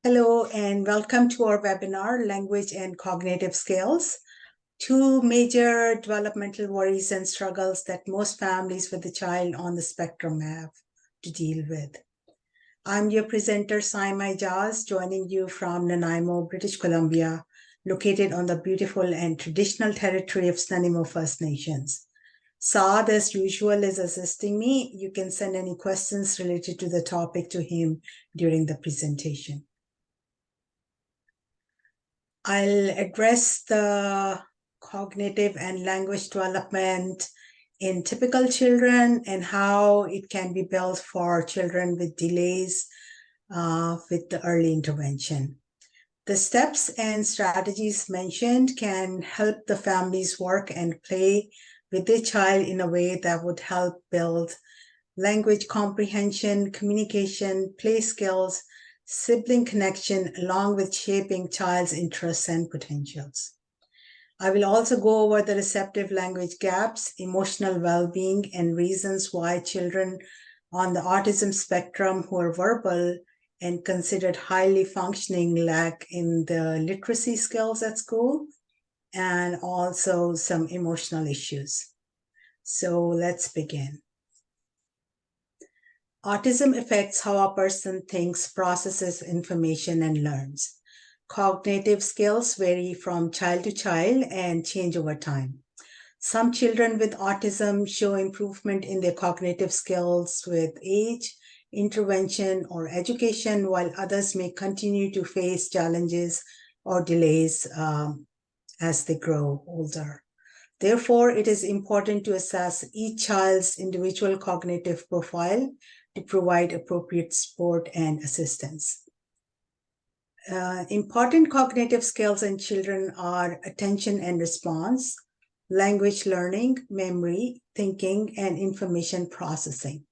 Hello and welcome to our webinar, Language and Cognitive Skills, two major developmental worries and struggles that most families with a child on the spectrum have to deal with. I'm your presenter, Saima Ijaz, joining you from Nanaimo, British Columbia, located on the beautiful and traditional territory of Nanaimo First Nations. Saad, as usual, is assisting me. You can send any questions related to the topic to him during the presentation. I'll address the cognitive and language development in typical children and how it can be built for children with delays with the early intervention. The steps and strategies mentioned can help the families work and play with their child in a way that would help build language comprehension, communication, play skills, sibling connection, along with shaping child's interests and potentials. I will also go over the receptive language gaps, emotional well-being, and reasons why children on the autism spectrum who are verbal and considered highly functioning lack in the literacy skills at school, and also some emotional issues. So let's begin. Autism affects how a person thinks, processes information, and learns. Cognitive skills vary from child to child and change over time. Some children with autism show improvement in their cognitive skills with age, intervention, or education, while others may continue to face challenges or delays as they grow older. Therefore, it is important to assess each child's individual cognitive profile to provide appropriate support and assistance. Important cognitive skills in children are attention and response, language learning, memory, thinking, and information processing.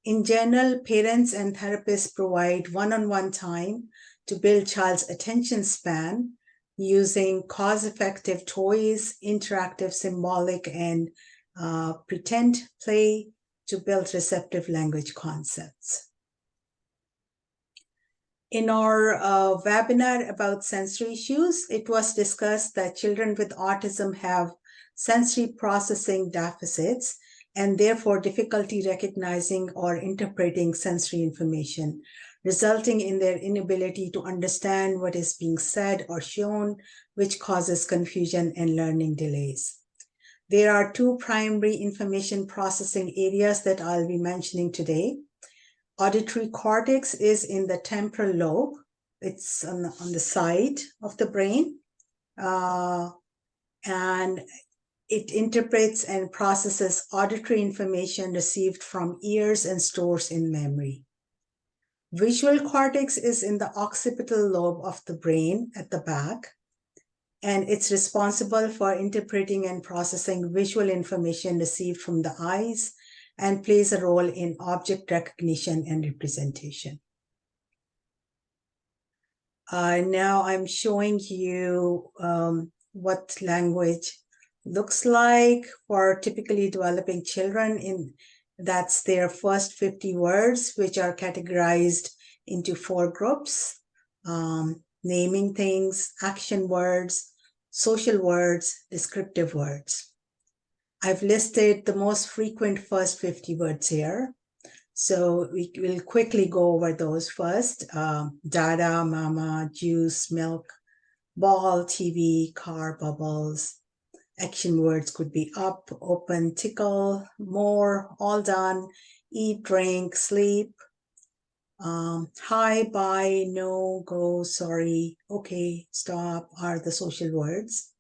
In general, parents and therapists provide one-on-one time to build child's attention span using cause-effective toys, interactive, symbolic, and pretend play to build receptive language concepts. In our webinar about sensory issues, it was discussed that children with autism have sensory processing deficits and therefore difficulty recognizing or interpreting sensory information, resulting in their inability to understand what is being said or shown, which causes confusion and learning delays. There are two primary information processing areas that I'll be mentioning today. Auditory cortex is in the temporal lobe. It's on the side of the brain. And it interprets and processes auditory information received from ears and stores in memory. Visual cortex is in the occipital lobe of the brain at the back, and it's responsible for interpreting and processing visual information received from the eyes and plays a role in object recognition and representation. Now I'm showing you what language looks like for typically developing children. That's their first 50 words, which are categorized into 4 groups: naming things, action words, social words, descriptive words. I've listed the most frequent first 50 words here. So we will quickly go over those first. Dada, mama, juice, milk, ball, TV, car, bubbles. Action words could be up, open, tickle, more, all done, eat, drink, sleep. Hi, bye, no, go, sorry, okay, stop are the social words.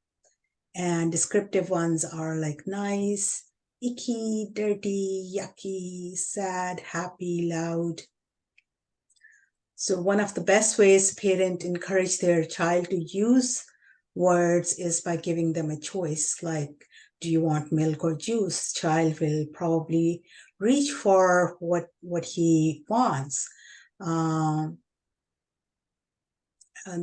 And descriptive ones are like nice, icky, dirty, yucky, sad, happy, loud. So one of the best ways parents encourage their child to use words is by giving them a choice, like, do you want milk or juice? Child will probably reach for what he wants. And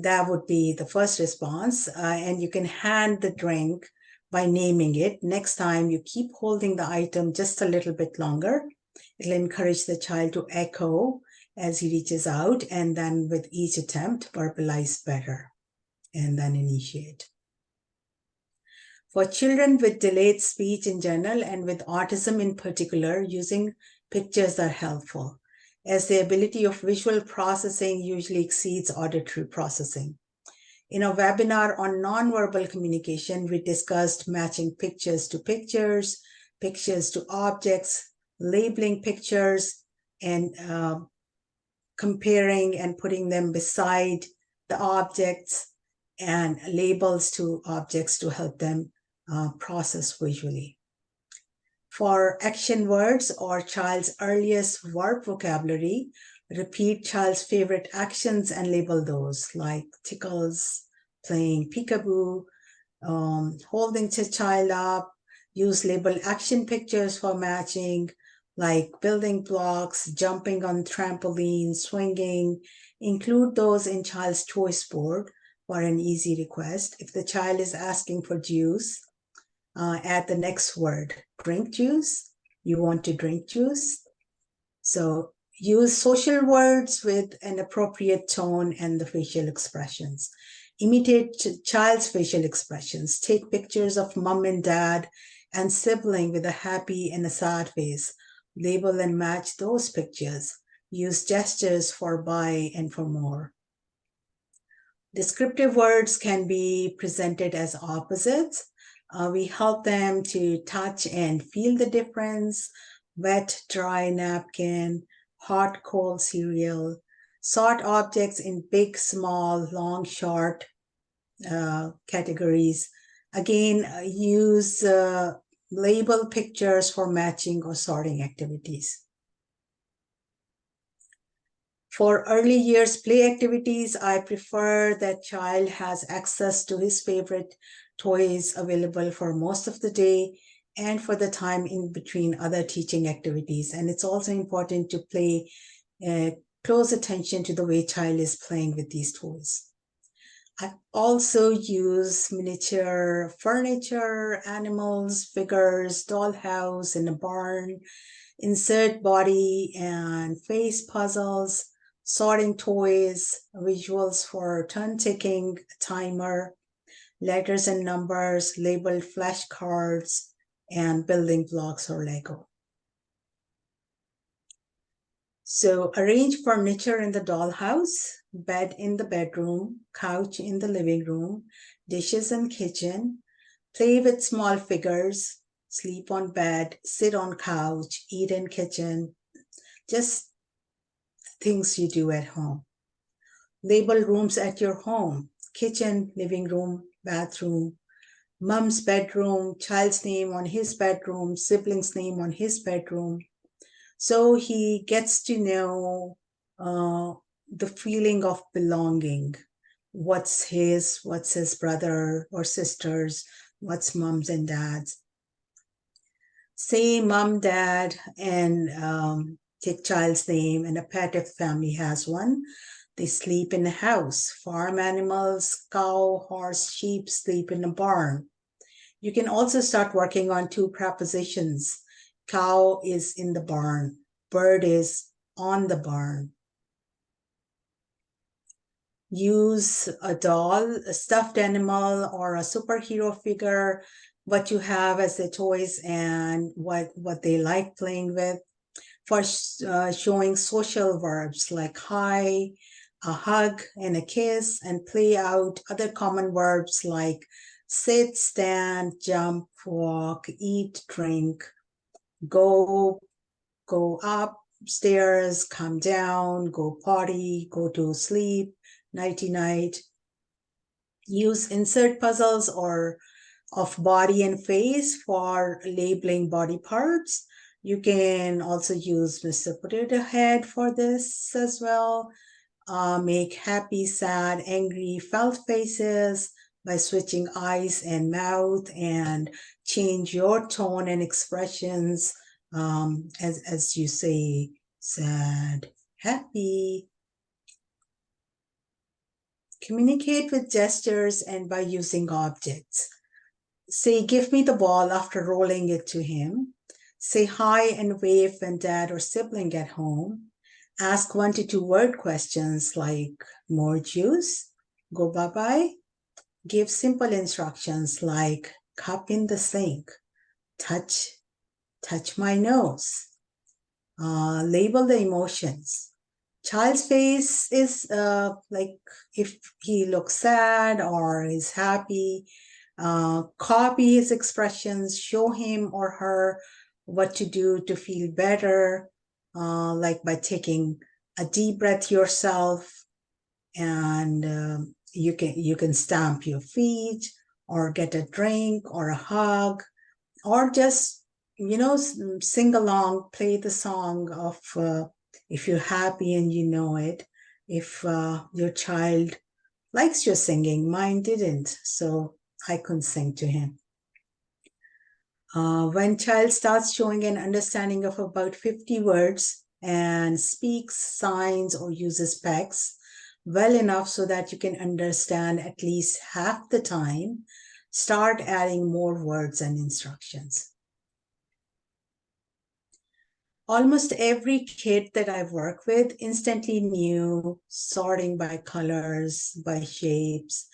that would be the first response. And you can hand the drink by naming it. Next time you keep holding the item just a little bit longer. It'll encourage the child to echo as he reaches out, and then with each attempt, verbalize better and then initiate. For children with delayed speech in general and with autism in particular, using pictures are helpful, as the ability of visual processing usually exceeds auditory processing. In a webinar on nonverbal communication, we discussed matching pictures to pictures, pictures to objects, labeling pictures, and comparing and putting them beside the objects and labels to objects to help them process visually. For action words or child's earliest verb vocabulary, repeat child's favorite actions and label those, like tickles, playing peekaboo, holding the child up. Use label action pictures for matching, like building blocks, jumping on trampoline, swinging. Include those in child's choice board for an easy request. If the child is asking for juice, add the next word, drink juice. You want to drink juice? So use social words with an appropriate tone and the facial expressions. Imitate child's facial expressions. Take pictures of mom and dad and sibling with a happy and a sad face. Label and match those pictures. Use gestures for buy and for more. Descriptive words can be presented as opposites. We help them to touch and feel the difference. Wet, dry napkin, hot, cold cereal. Sort objects in big, small, long, short categories. Again, use label pictures for matching or sorting activities. For early years play activities, I prefer that child has access to his favorite toys available for most of the day and for the time in between other teaching activities. And it's also important to pay close attention to the way child is playing with these toys. I also use miniature furniture, animals, figures, dollhouse in a barn, insert body and face puzzles, sorting toys, visuals for turn taking, timer, letters and numbers, labeled flashcards, and building blocks or Lego. So arrange furniture in the dollhouse, bed in the bedroom, couch in the living room, dishes in kitchen, play with small figures, sleep on bed, sit on couch, eat in kitchen, just things you do at home. Label rooms at your home, kitchen, living room, bathroom, mom's bedroom, child's name on his bedroom, sibling's name on his bedroom. So he gets to know the feeling of belonging. What's his brother or sister's, what's mom's and dad's. Say mom, dad, and take child's name and a pet if family has one. They sleep in a house. Farm animals, cow, horse, sheep sleep in a barn. You can also start working on two prepositions. Cow is in the barn. Bird is on the barn. Use a doll, a stuffed animal, or a superhero figure, what you have as the toys and what they like playing with. For showing social verbs like hi, a hug, and a kiss, and play out other common verbs like sit, stand, jump, walk, eat, drink, go upstairs, come down, go potty, go to sleep, nighty-night. Use insert puzzles or of body and face for labeling body parts. You can also use Mr. Potato Head for this as well. Make happy, sad, angry, felt faces by switching eyes and mouth, and change your tone and expressions as you say sad, happy. Communicate with gestures and by using objects. Say, give me the ball after rolling it to him. Say hi and wave when dad or sibling get home. Ask 1 to 2 word questions like more juice, go bye-bye. Give simple instructions like cup in the sink, touch my nose. Label the emotions. Child's face is like if he looks sad or is happy, copy his expressions, show him or her what to do to feel better, like by taking a deep breath yourself, and you can stamp your feet or get a drink or a hug, or just sing along, play the song of if you're happy and you know it. If your child likes your singing, mine didn't, so I couldn't sing to him. When child starts showing an understanding of about 50 words and speaks signs or uses pecs well enough so that you can understand at least half the time, start adding more words and instructions. Almost every kid that I've worked with instantly knew sorting by colors, by shapes.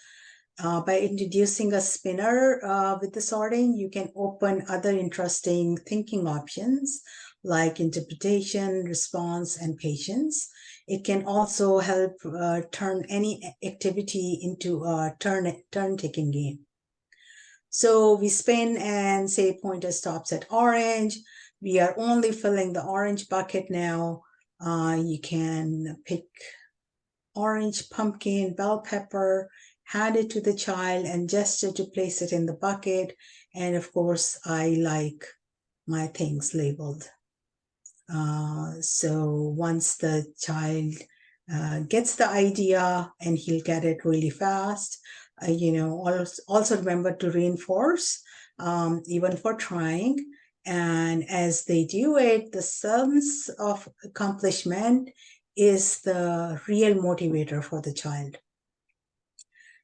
By introducing a spinner with the sorting, you can open other interesting thinking options like interpretation, response, and patience. It can also help turn any activity into a turn-taking game. So we spin and say pointer stops at orange. We are only filling the orange bucket now. You can pick orange, pumpkin, bell pepper, hand it to the child and gesture to place it in the bucket. And of course, I like my things labeled. So once the child gets the idea, and he'll get it really fast, also remember to reinforce, even for trying. And as they do it, the sense of accomplishment is the real motivator for the child.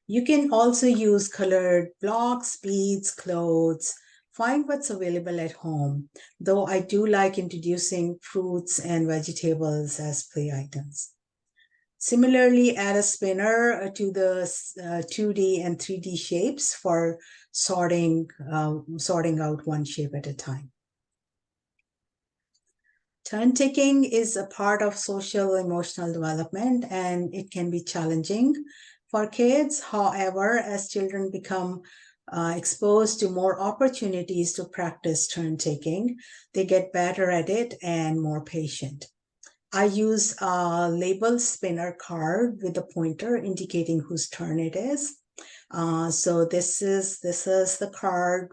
You can also use colored blocks, beads, clothes. Find what's available at home, though I do like introducing fruits and vegetables as play items. Similarly, add a spinner to the 2D and 3D shapes for sorting out one shape at a time. Turn taking is a part of social emotional development, and it can be challenging for kids. However, as children become exposed to more opportunities to practice turn taking, they get better at it and more patient. I use a label spinner card with a pointer indicating whose turn it is. So this is the card.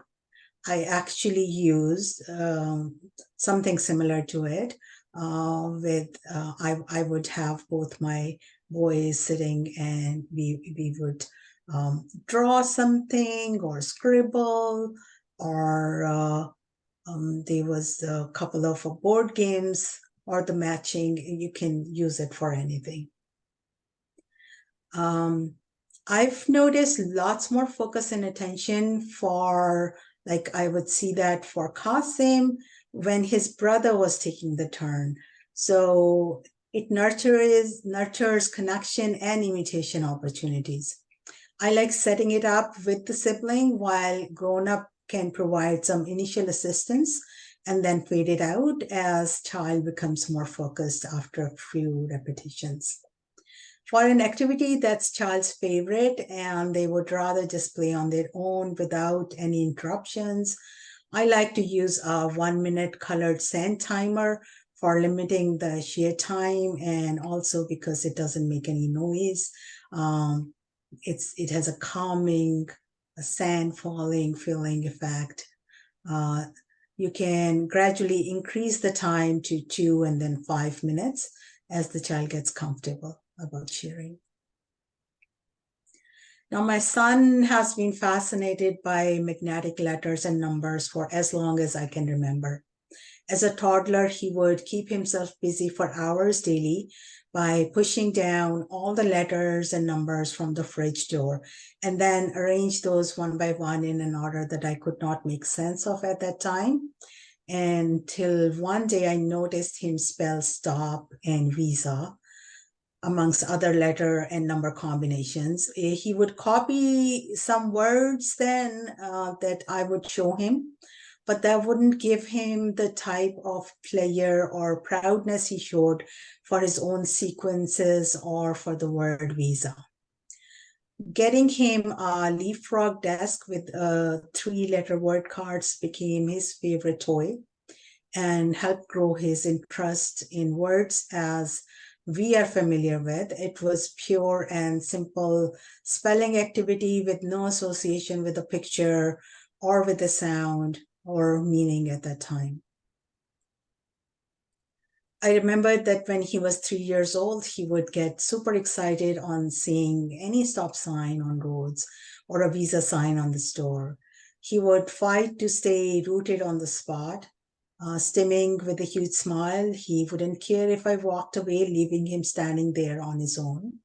I actually used something similar to it. I would have both my boys sitting, and we would draw something or scribble, or there was a couple of board games, or the matching. You can use it for anything. I've noticed lots more focus and attention for, like I would see that for Qasim when his brother was taking the turn. So it nurtures connection and imitation opportunities. I like setting it up with the sibling, while grown-up can provide some initial assistance and then fade it out as child becomes more focused after a few repetitions. For an activity that's child's favorite and they would rather just play on their own without any interruptions, I like to use a 1-minute colored sand timer for limiting the sheer time, and also because it doesn't make any noise. It has a calming, sand falling feeling effect. You can gradually increase the time to 2 and then 5 minutes as the child gets comfortable about sharing. Now, my son has been fascinated by magnetic letters and numbers for as long as I can remember. As a toddler, he would keep himself busy for hours daily by pushing down all the letters and numbers from the fridge door, and then arrange those one by one in an order that I could not make sense of at that time. until one day I noticed him spell stop and visa amongst other letter and number combinations. He would copy some words then that I would show him, but that wouldn't give him the type of pleasure or proudness he showed for his own sequences or for the word visa. Getting him a leapfrog desk with 3-letter word cards became his favorite toy and helped grow his interest in words as we are familiar with. It was pure and simple spelling activity with no association with a picture or with a sound or meaning at that time. I remember that when he was 3 years old, he would get super excited on seeing any stop sign on roads or a visa sign on the store. He would fight to stay rooted on the spot, stimming with a huge smile. He wouldn't care if I walked away, leaving him standing there on his own.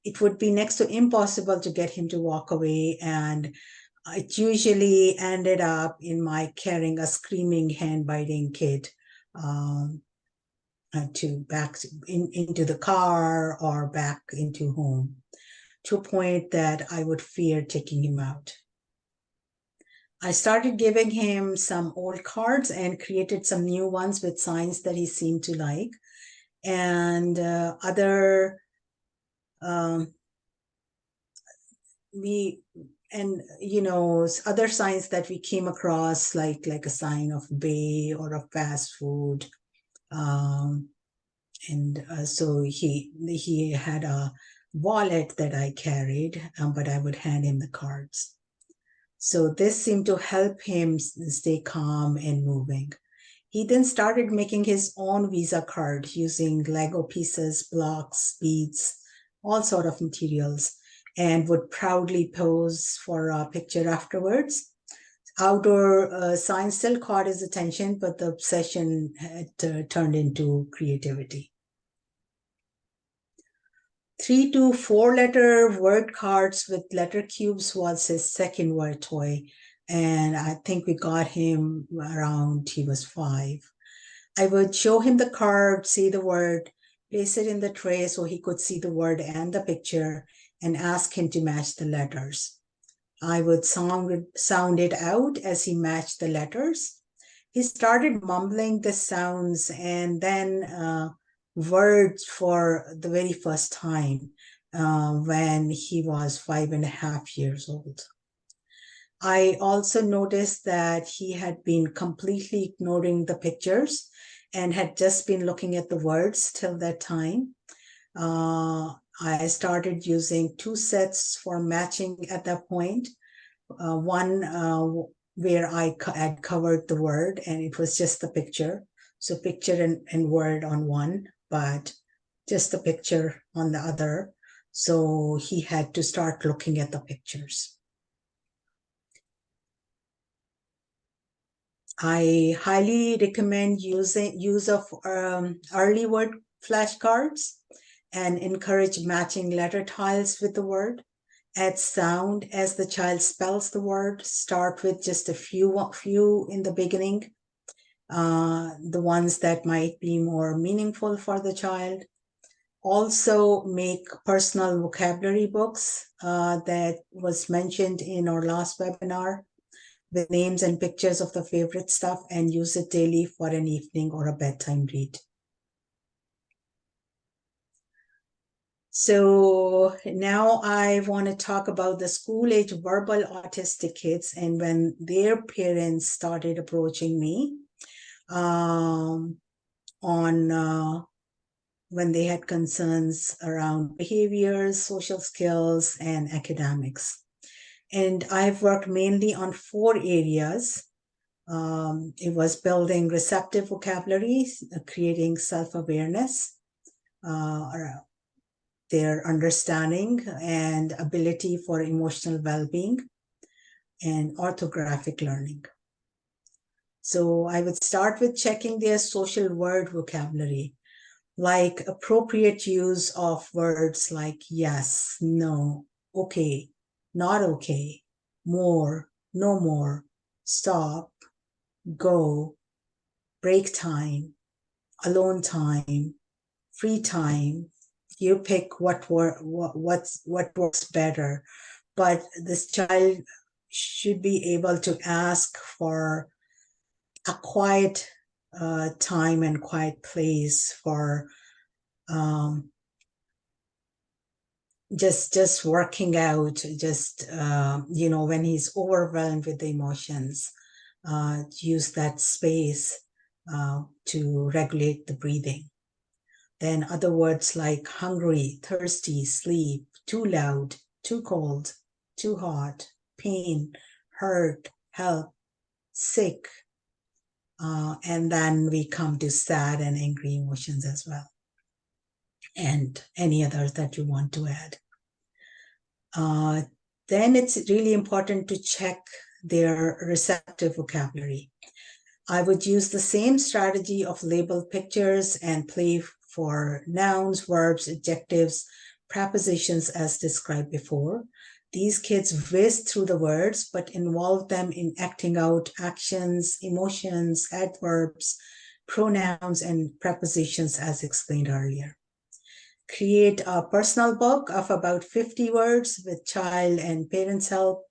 It would be next to impossible to get him to walk away, and it usually ended up in my carrying a screaming, hand-biting kid to back into the car or back into home, to a point that I would fear taking him out. I started giving him some old cards and created some new ones with signs that he seemed to like, and other other signs that we came across, like a sign of bay or of fast food. So he had a wallet that I carried, but I would hand him the cards. So this seemed to help him stay calm and moving. He then started making his own visa card using Lego pieces, blocks, beads, all sort of materials, and would proudly pose for a picture afterwards. Outdoor signs still caught his attention, but the obsession had turned into creativity. 3 to 4-letter word cards with letter cubes was his second word toy, and I think we got him around he was 5. I would show him the card, say the word, place it in the tray so he could see the word and the picture, and ask him to match the letters. I would sound it out as he matched the letters. He started mumbling the sounds and then words for the very first time when he was 5.5 years old. I also noticed that he had been completely ignoring the pictures and had just been looking at the words till that time. I started using 2 sets for matching at that point. One where I had covered the word and it was just the picture. So picture and word on one, but just the picture on the other. So he had to start looking at the pictures. I highly recommend use of early word flashcards and encourage matching letter tiles with the word. Add sound as the child spells the word. Start with just a few in the beginning, the ones that might be more meaningful for the child. Also make personal vocabulary books that was mentioned in our last webinar, with names and pictures of the favorite stuff, and use it daily for an evening or a bedtime read. So now I want to talk about the school-age verbal autistic kids and when their parents started approaching me when they had concerns around behaviors, social skills, and academics. And I've worked mainly on 4 areas. It was building receptive vocabulary, creating self-awareness, their understanding and ability for emotional well-being, and orthographic learning. So I would start with checking their social word vocabulary, like appropriate use of words like yes, no, okay, not okay, more, no more, stop, go, break time, alone time, free time. You pick what works better. But this child should be able to ask for a quiet time and quiet place for um, just working out, just when he's overwhelmed with the emotions, use that space to regulate the breathing. Then other words like hungry, thirsty, sleep, too loud, too cold, too hot, pain, hurt, help, sick, and then we come to sad and angry emotions as well, and any others that you want to add. Then it's really important to check their receptive vocabulary. I would use the same strategy of labeled pictures and play for nouns, verbs, adjectives, prepositions as described before. These kids whiz through the words, but involve them in acting out actions, emotions, adverbs, pronouns, and prepositions as explained earlier. Create a personal book of about 50 words with child and parents' help.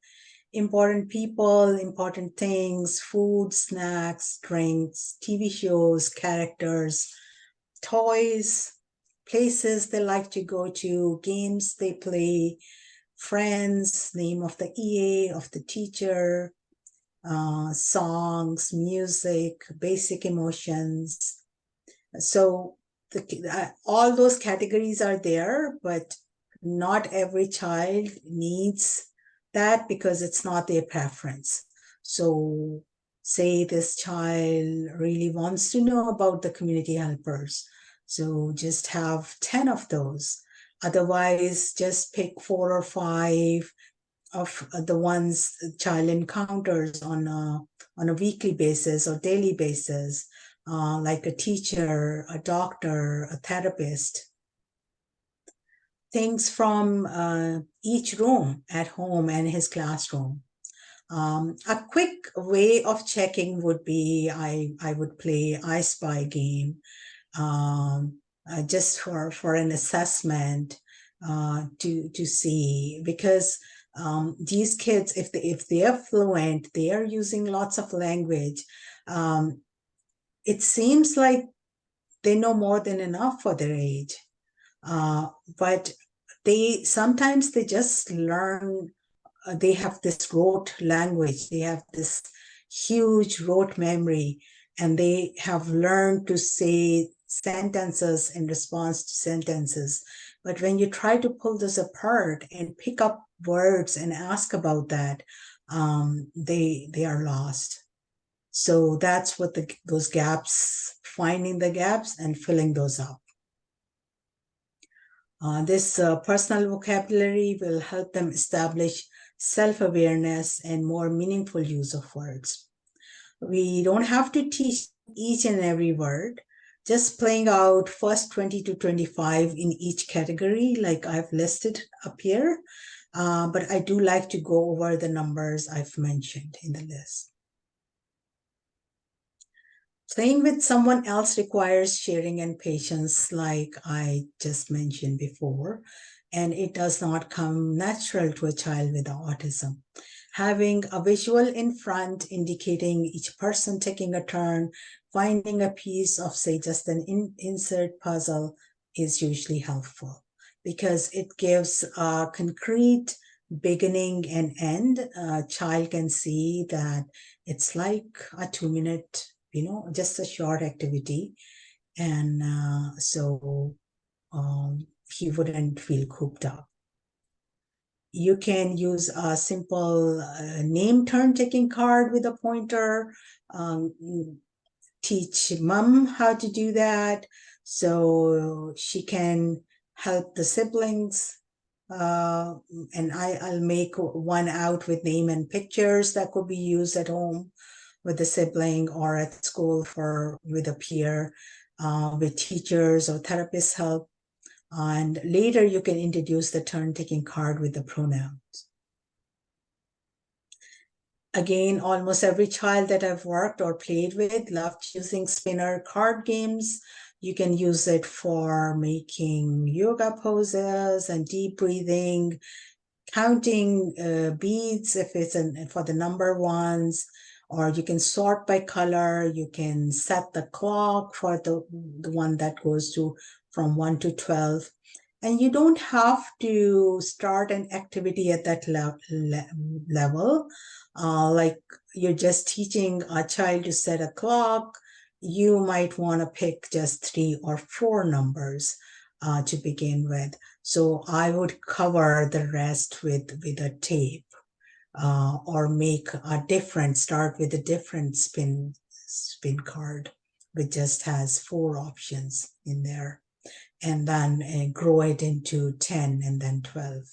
Important people, important things, food, snacks, drinks, TV shows, characters, toys, places they like to go to, games they play, friends, name of the EA, of the teacher, songs, music, basic emotions. So all those categories are there, but not every child needs that because it's not their preference. So say this child really wants to know about the community helpers. So just have 10 of those. Otherwise, just pick 4 or 5 of the ones the child encounters on a weekly basis or daily basis, like a teacher, a doctor, a therapist. Things from each room at home and his classroom. A quick way of checking would be I would play I Spy game just for an assessment to see, because these kids, if they are fluent, they are using lots of language. It seems like they know more than enough for their age, but sometimes they just learn. They have this rote language. They have this huge rote memory, and they have learned to say sentences in response to sentences. But when you try to pull this apart and pick up words and ask about that, they are lost. So that's what those gaps, finding the gaps and filling those up. This personal vocabulary will help them establish self-awareness and more meaningful use of words. We don't have to teach each and every word, just playing out first 20 to 25 in each category, like I've listed up here. But I do like to go over the numbers I've mentioned in the list. Playing with someone else requires sharing and patience, like I just mentioned before, and it does not come natural to a child with autism. Having a visual in front indicating each person taking a turn, finding a piece of, say, just an insert puzzle is usually helpful because it gives a concrete beginning and end. A child can see that it's like a 2-minute, just a short activity. And so he wouldn't feel cooped up. You can use a simple name turn taking card with a pointer. Teach mom how to do that so she can help the siblings. And I'll make one out with name and pictures that could be used at home with the sibling or at school with a peer, with teachers or therapists' help. And later you can introduce the turn-taking card with the pronouns. Again, almost every child that I've worked or played with loved using spinner card games. You can use it for making yoga poses and deep breathing, counting beads if it's for the number ones, or you can sort by color. You can set the clock for the one that goes to from 1 to 12. And you don't have to start an activity at that level. Like you're just teaching a child to set a clock. You might want to pick just 3 or 4 numbers to begin with. So I would cover the rest with a tape, or make a different, start with a different spin card, which just has 4 options in there, and then grow it into 10 and then 12.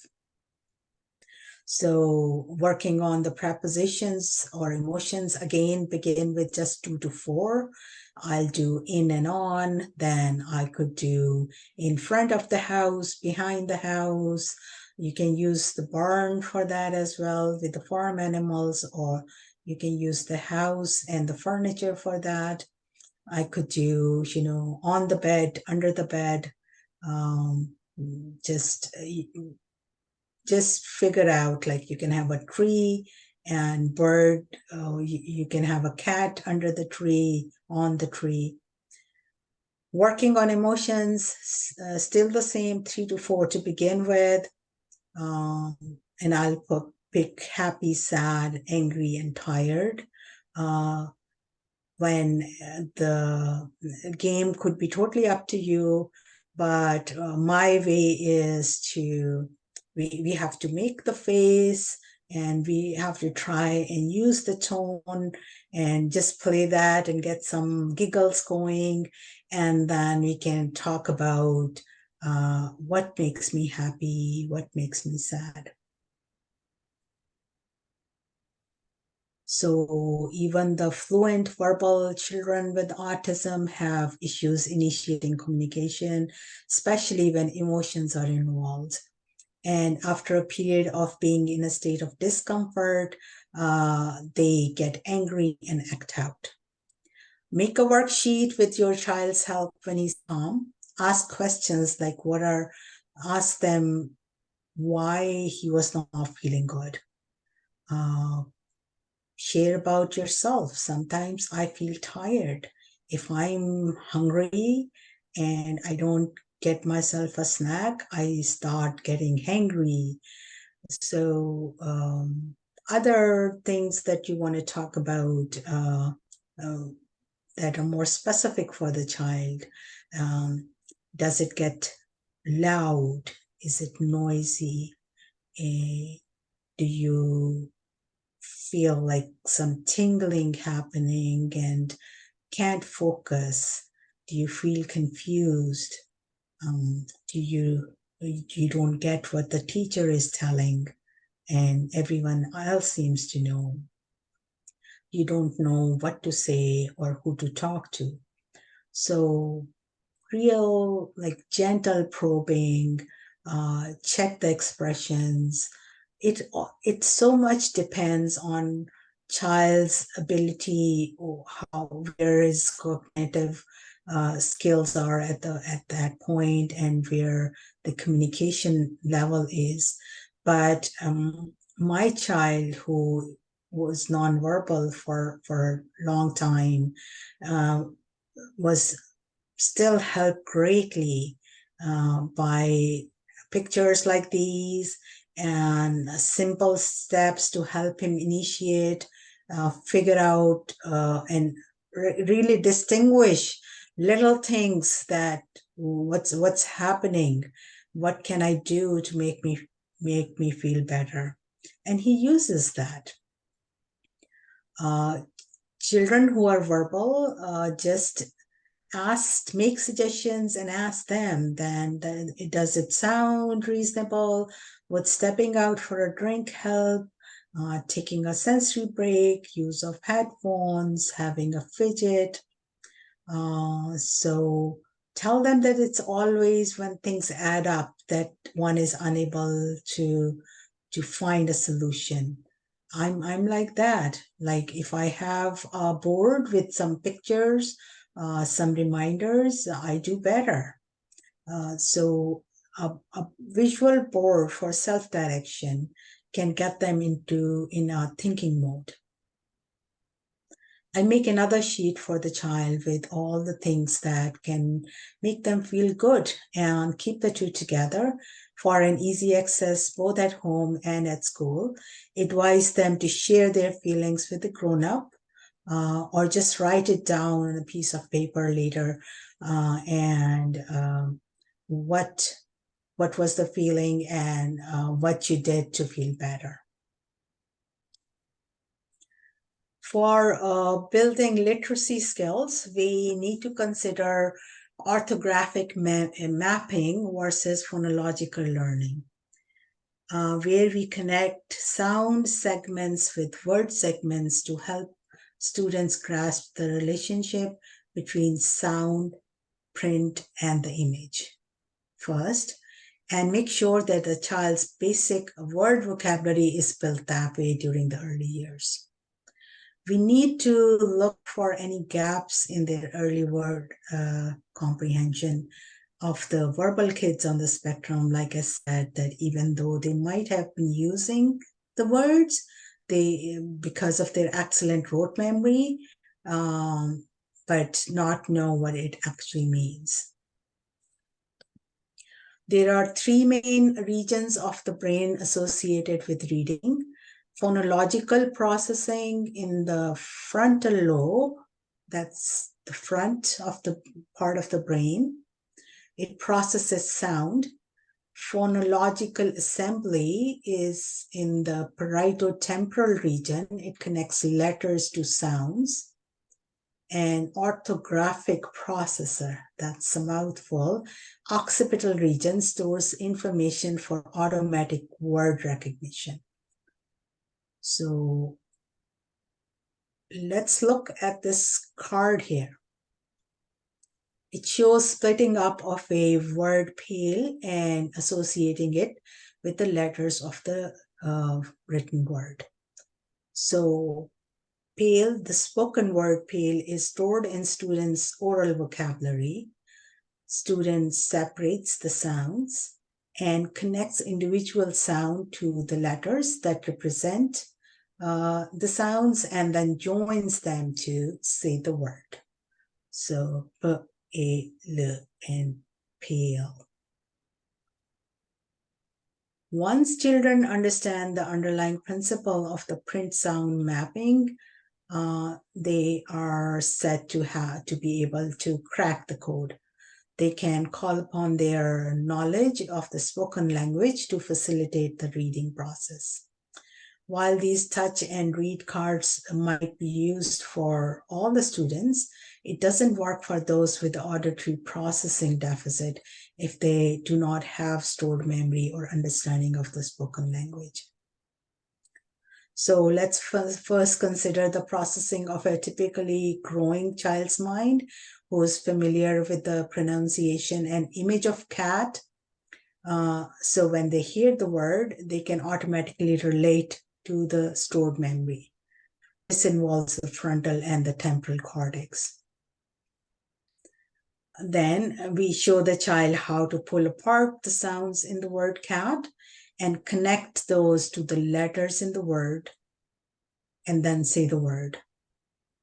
So working on the prepositions or emotions, again, begin with just 2 to 4. I'll do in and on, then I could do in front of the house, behind the house. You can use the barn for that as well with the farm animals, or you can use the house and the furniture for that. I could do, on the bed, under the bed, um, just figure out, like you can have a tree and bird, you can have a cat under the tree, on the tree. Working on emotions, still the same, 3 to 4 to begin with. And I'll pick happy, sad, angry, and tired. When the game could be totally up to you, but my way is to, we have to make the face, and we have to try and use the tone and just play that and get some giggles going. And then we can talk about what makes me happy, what makes me sad. So even the fluent verbal children with autism have issues initiating communication, especially when emotions are involved. And after a period of being in a state of discomfort, they get angry and act out. Make a worksheet with your child's help when he's calm. Ask questions like ask them why he was not feeling good. Share about yourself. Sometimes I feel tired. If I'm hungry and I don't get myself a snack, I start getting hangry. So other things that you want to talk about that are more specific for the child. Does it get loud? Is it noisy? Do you feel like some tingling happening and can't focus? Do you feel confused? Do you don't get what the teacher is telling and everyone else seems to know? You don't know what to say or who to talk to. So real, like, gentle probing, check the expressions. It so much depends on child's ability, or where his cognitive skills are at that point, and where the communication level is. But my child, who was nonverbal for a long time, was still helped greatly by pictures like these and simple steps to help him initiate, figure out, and really distinguish little things, that what's happening, what can I do to make me feel better. And he uses that. Children who are verbal, just make suggestions and ask them, then does it sound reasonable? Would stepping out for a drink help? Taking a sensory break, use of headphones, having a fidget. So tell them that it's always when things add up that one is unable to find a solution. I'm like that. Like if I have a board with some pictures, some reminders, I do better. So a visual board for self-direction can get them in a thinking mode. I make another sheet for the child with all the things that can make them feel good and keep the two together for an easy access both at home and at school. Advise them to share their feelings with the grown-up or just write it down on a piece of paper later and what was the feeling and what you did to feel better. For building literacy skills, we need to consider orthographic mapping versus phonological learning, where we connect sound segments with word segments to help students grasp the relationship between sound, print, and the image. First, and make sure that the child's basic word vocabulary is built that way during the early years. We need to look for any gaps in their early word comprehension of the verbal kids on the spectrum. Like I said, that even though they might have been using the words, because of their excellent rote memory, but not know what it actually means. There are three main regions of the brain associated with reading. Phonological processing in the frontal lobe, that's the front of the part of the brain. It processes sound. Phonological assembly is in the parieto-temporal region. It connects letters to sounds. And orthographic processor, that's a mouthful, occipital region stores information for automatic word recognition. So let's look at this card here. It shows splitting up of a word pale and associating it with the letters of the written word. So pale, the spoken word pale, is stored in students' oral vocabulary. Student separates the sounds and connects individual sound to the letters that represent the sounds and then joins them to say the word. So, p, a, l, and pale. Once children understand the underlying principle of the print sound mapping, they are said to be able to crack the code. They can call upon their knowledge of the spoken language to facilitate the reading process. While these touch and read cards might be used for all the students, it doesn't work for those with auditory processing deficit if they do not have stored memory or understanding of the spoken language. So let's first consider the processing of a typically growing child's mind who is familiar with the pronunciation and image of cat. So when they hear the word, they can automatically relate to the stored memory. This involves the frontal and the temporal cortex. Then we show the child how to pull apart the sounds in the word cat and connect those to the letters in the word and then say the word.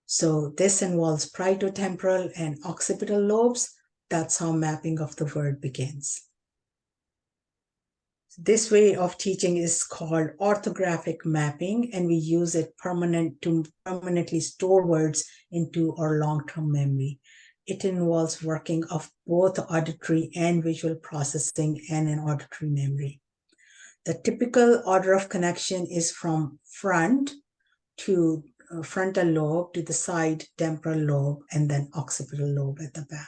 So this involves parieto-temporal and occipital lobes. That's how mapping of the word begins. This way of teaching is called orthographic mapping, and we use it to permanently store words into our long-term memory. It involves working of both auditory and visual processing and an auditory memory. The typical order of connection is from front to frontal lobe to the side temporal lobe and then occipital lobe at the back.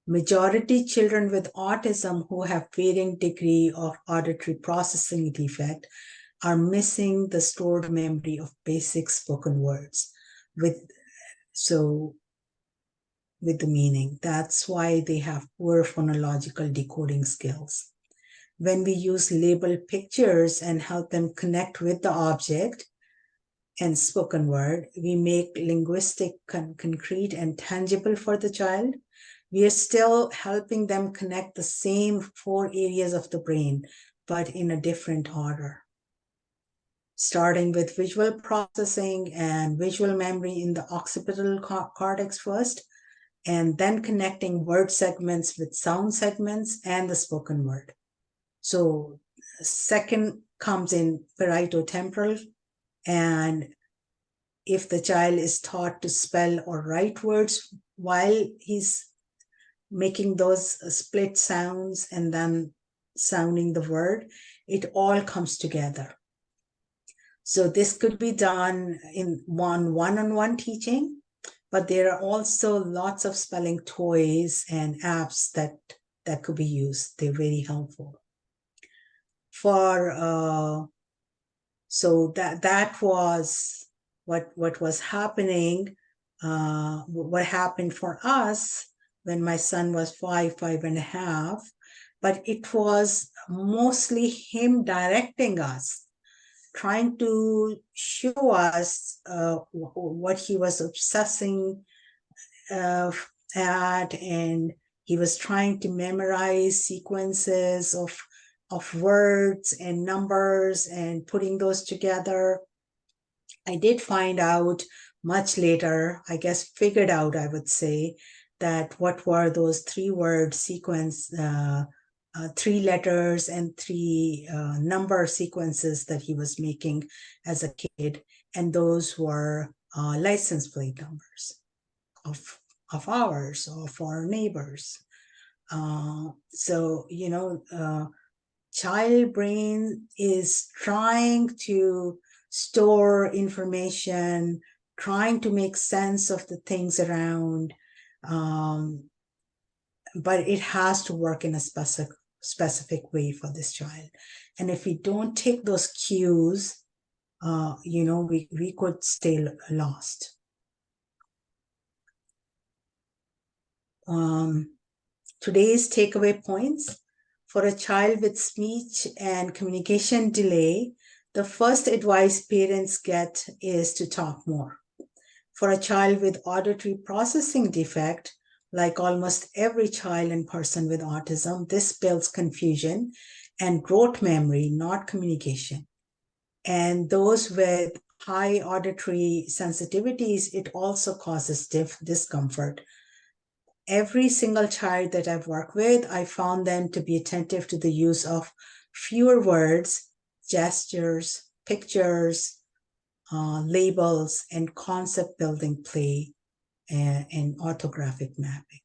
Majority children with autism who have varying degree of auditory processing defect are missing the stored memory of basic spoken words with the meaning. That's why they have poor phonological decoding skills. when we use labeled pictures and help them connect with the object and spoken word, we make linguistic concrete and tangible for the child. We are still helping them connect the same 4 areas of the brain, but in a different order. Starting with visual processing and visual memory in the occipital cortex first, and then connecting word segments with sound segments and the spoken word. So second comes in parieto-temporal, and if the child is taught to spell or write words while he's making those split sounds and then sounding the word, it all comes together. So this could be done in one-on-one teaching, but there are also lots of spelling toys and apps that could be used. They're very helpful. So that was what was happening. What happened for us when my son was 5.5, but it was mostly him directing us, trying to show us what he was obsessing at, and he was trying to memorize sequences of words and numbers and putting those together. I did find out much later, I guess figured out, I would say, that what were those 3-word sequence, 3 letters and 3 number sequences that he was making as a kid, and those were license plate numbers of ours or for our neighbors. So, child brain is trying to store information, trying to make sense of the things around, but it has to work in a specific way for this child. And if we don't take those cues, we could stay lost. Today's takeaway points. For a child with speech and communication delay, the first advice parents get is to talk more. For a child with auditory processing defect, like almost every child and person with autism, this builds confusion and rote memory, not communication. And those with high auditory sensitivities, it also causes discomfort. Every single child that I've worked with, I found them to be attentive to the use of fewer words, gestures, pictures, labels, and concept building play and orthographic mapping.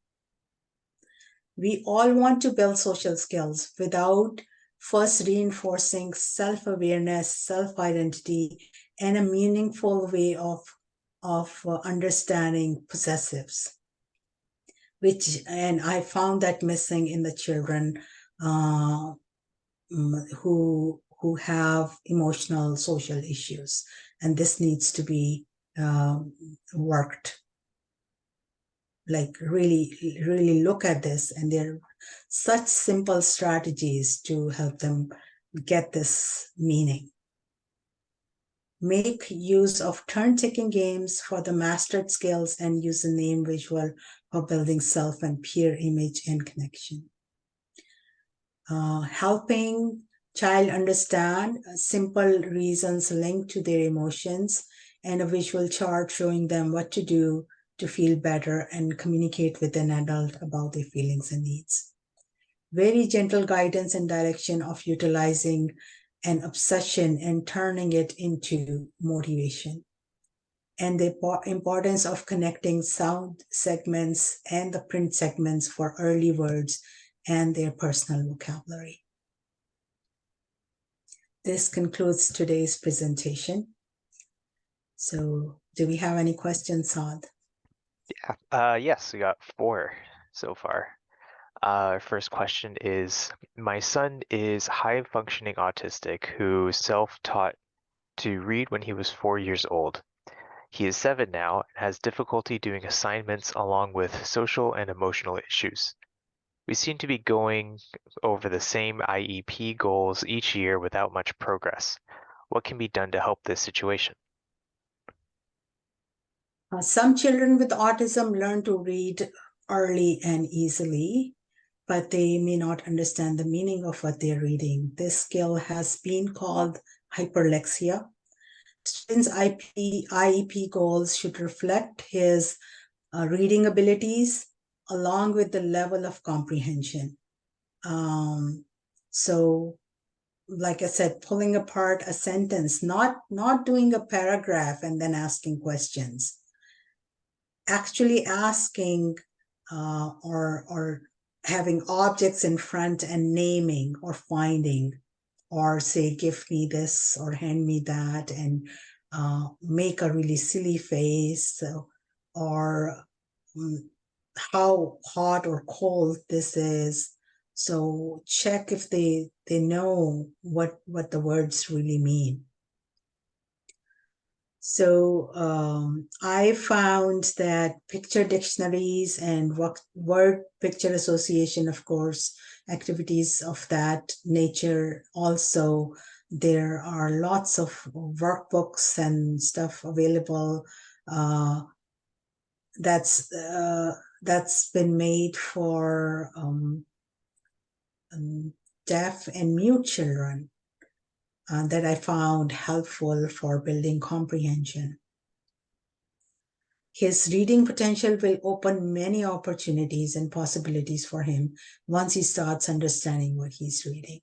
We all want to build social skills without first reinforcing self-awareness, self-identity, and a meaningful way of understanding possessives. And I found that missing in the children who have emotional social issues, and this needs to be worked. Like really look at this, and there are such simple strategies to help them get this meaning. Make use of turn-taking games for the mastered skills and use a name visual for building self and peer image and connection. Helping child understand simple reasons linked to their emotions and a visual chart showing them what to do to feel better and communicate with an adult about their feelings and needs. Very gentle guidance and direction of utilizing an obsession and turning it into motivation. And the importance of connecting sound segments and the print segments for early words and their personal vocabulary. This concludes today's presentation. So do we have any questions, Saad? Yeah. Yes, we got 4 so far. Our first question is, my son is high-functioning autistic who self-taught to read when he was 4 years old. He is 7 now and has difficulty doing assignments along with social and emotional issues. We seem to be going over the same IEP goals each year without much progress. What can be done to help this situation? Some children with autism learn to read early and easily, but they may not understand the meaning of what they're reading. This skill has been called hyperlexia. Students' IEP goals should reflect his reading abilities along with the level of comprehension. So, like I said, pulling apart a sentence, not doing a paragraph and then asking questions. Actually asking or having objects in front and naming or finding, or say, give me this or hand me that, and make a really silly face, or how hot or cold this is. So check if they know what the words really mean. So I found that picture dictionaries and word picture association, of course, activities of that nature. Also, there are lots of workbooks and stuff available that's been made for deaf and mute children. That I found helpful for building comprehension. His reading potential will open many opportunities and possibilities for him once he starts understanding what he's reading.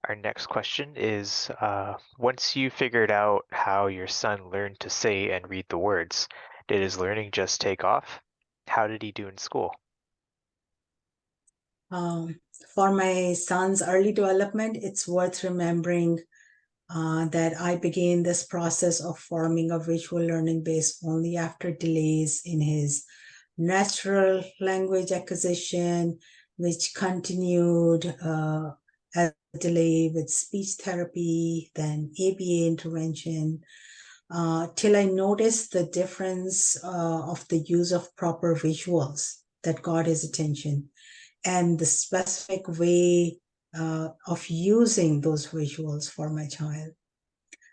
Our next question is, once you figured out how your son learned to say and read the words, did his learning just take off? How did he do in school? For my son's early development, it's worth remembering that I began this process of forming a visual learning base only after delays in his natural language acquisition, which continued as a delay with speech therapy, then ABA intervention, till I noticed the difference of the use of proper visuals that got his attention, and the specific way of using those visuals for my child.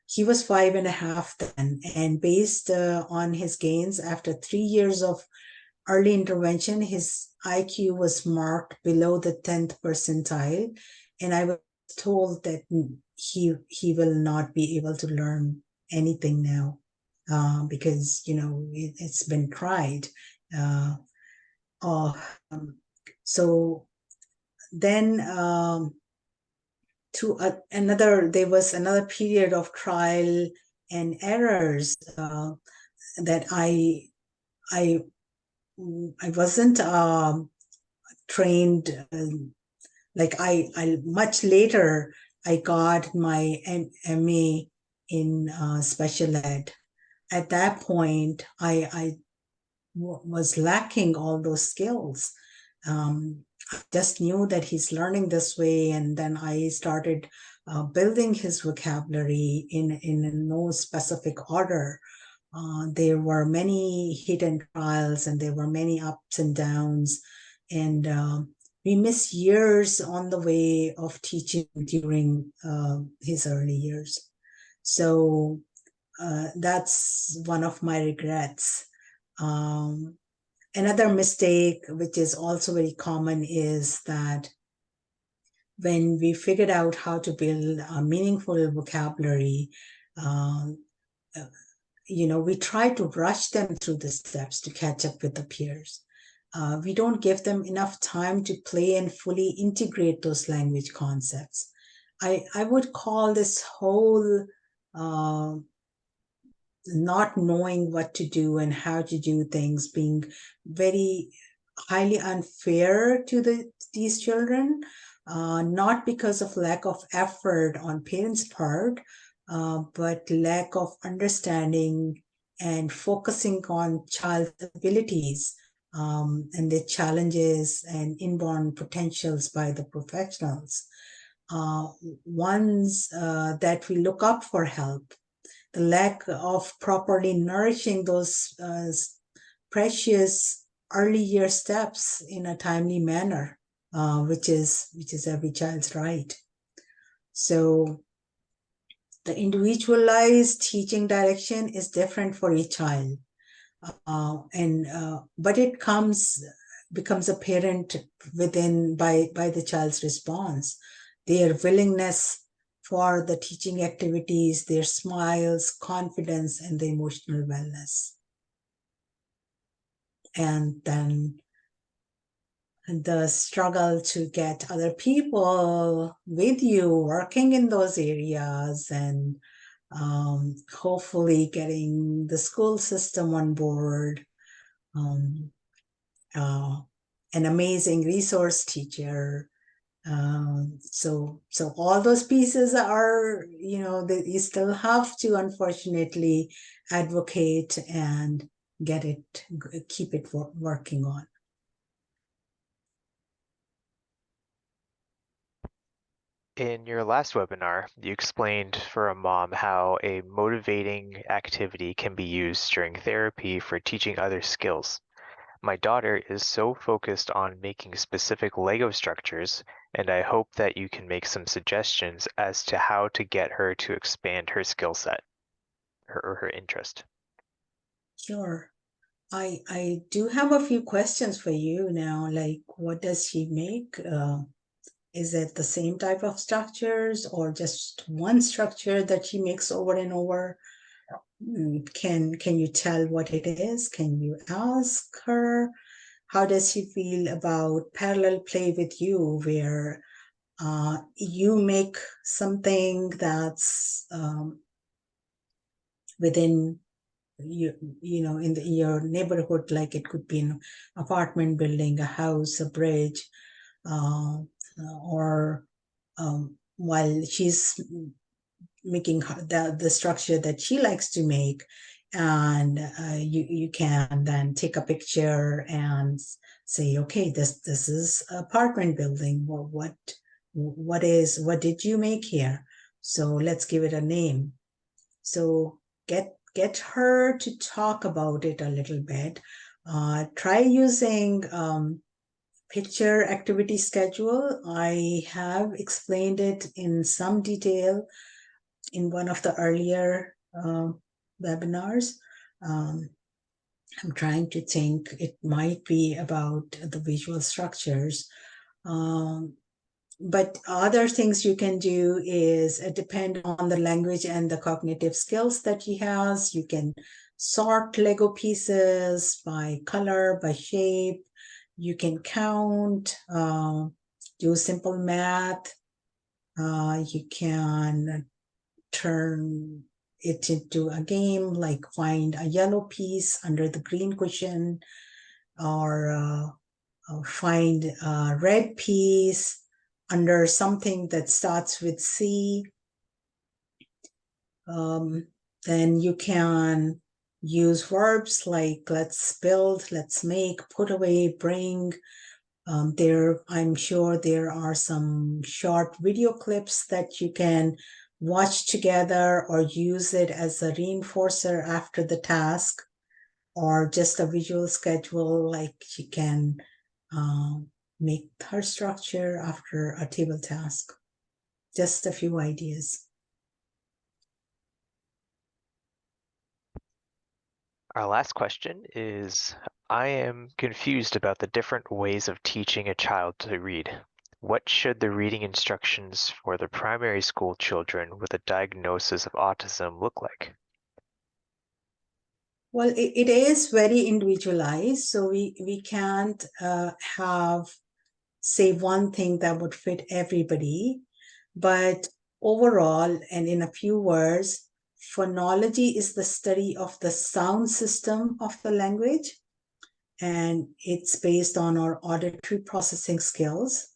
He was 5.5 then, and based on his gains after 3 years of early intervention, his IQ was marked below the 10th percentile, and I was told that he will not be able to learn anything now because it's been tried. Uh, so then there was another period of trial and errors that I wasn't trained. Like I much later I got my MA in special ed. At that point, I was lacking all those skills. I just knew that he's learning this way, and then I started building his vocabulary in no specific order. There were many hidden trials, and there were many ups and downs, and we missed years on the way of teaching during his early years. So that's one of my regrets. Another mistake, which is also very common, is that when we figured out how to build a meaningful vocabulary, we try to rush them through the steps to catch up with the peers. We don't give them enough time to play and fully integrate those language concepts. I would call this whole not knowing what to do and how to do things being very highly unfair to these children, not because of lack of effort on parents' part, but lack of understanding and focusing on child's abilities and their challenges and inborn potentials by the professionals. Ones that we look up for help, the lack of properly nourishing those precious early year steps in a timely manner, which is every child's right. So the individualized teaching direction is different for each child, but it becomes apparent by the child's response, their willingness for the teaching activities, their smiles, confidence, and the emotional wellness. And then the struggle to get other people with you working in those areas, and hopefully getting the school system on board, an amazing resource teacher. So all those pieces are, that you still have to, unfortunately, advocate and keep it working on. In your last webinar, you explained for a mom how a motivating activity can be used during therapy for teaching other skills. My daughter is so focused on making specific Lego structures, and I hope that you can make some suggestions as to how to get her to expand her skill set or her interest. Sure. I do have a few questions for you now, like what does she make? Is it the same type of structures or just one structure that she makes over and over? Can you tell what it is? Can you ask her? How does she feel about parallel play with you, where you make something that's within in your neighborhood, like it could be an apartment building, a house, a bridge, or while she's making the structure that she likes to make, and you can then take a picture and say, okay, this is apartment building. Well, what did you make here? So let's give it a name. So get her to talk about it a little bit. Try using picture activity schedule. I have explained it in some detail in one of the earlier webinars. I'm trying to think, it might be about the visual structures. But other things you can do is depend on the language and the cognitive skills that he has. You can sort Lego pieces by color, by shape. You can count, do simple math. You can turn it into a game, like find a yellow piece under the green cushion, or find a red piece under something that starts with C. Then you can use verbs like let's build, let's make, put away, bring. I'm sure there are some short video clips that you can watch together or use it as a reinforcer after the task, or just a visual schedule, like she can make her structure after a table task. Just a few ideas. Our last question is, I am confused about the different ways of teaching a child to read. What should the reading instructions for the primary school children with a diagnosis of autism look like? Well, it is very individualized, so we can't say one thing that would fit everybody. But overall, and in a few words, phonology is the study of the sound system of the language, and it's based on our auditory processing skills.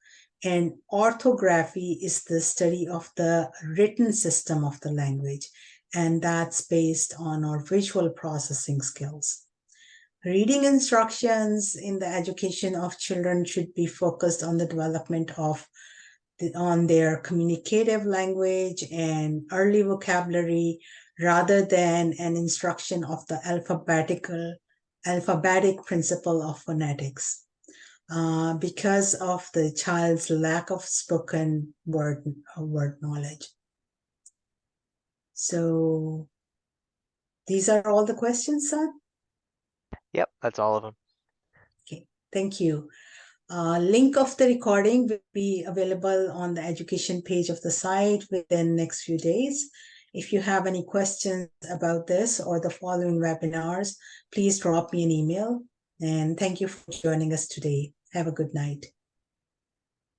And orthography is the study of the written system of the language, and that's based on our visual processing skills. Reading instructions in the education of children should be focused on the development of on their communicative language and early vocabulary, rather than an instruction of the alphabetical alphabetic principle of phonetics because of the child's lack of spoken word knowledge. So these are all the questions, son? Yep, that's all of them. Okay, thank you. Link of the recording will be available on the education page of the site within next few days. If you have any questions about this or the following webinars, please drop me an email. And thank you for joining us today. Have a good night.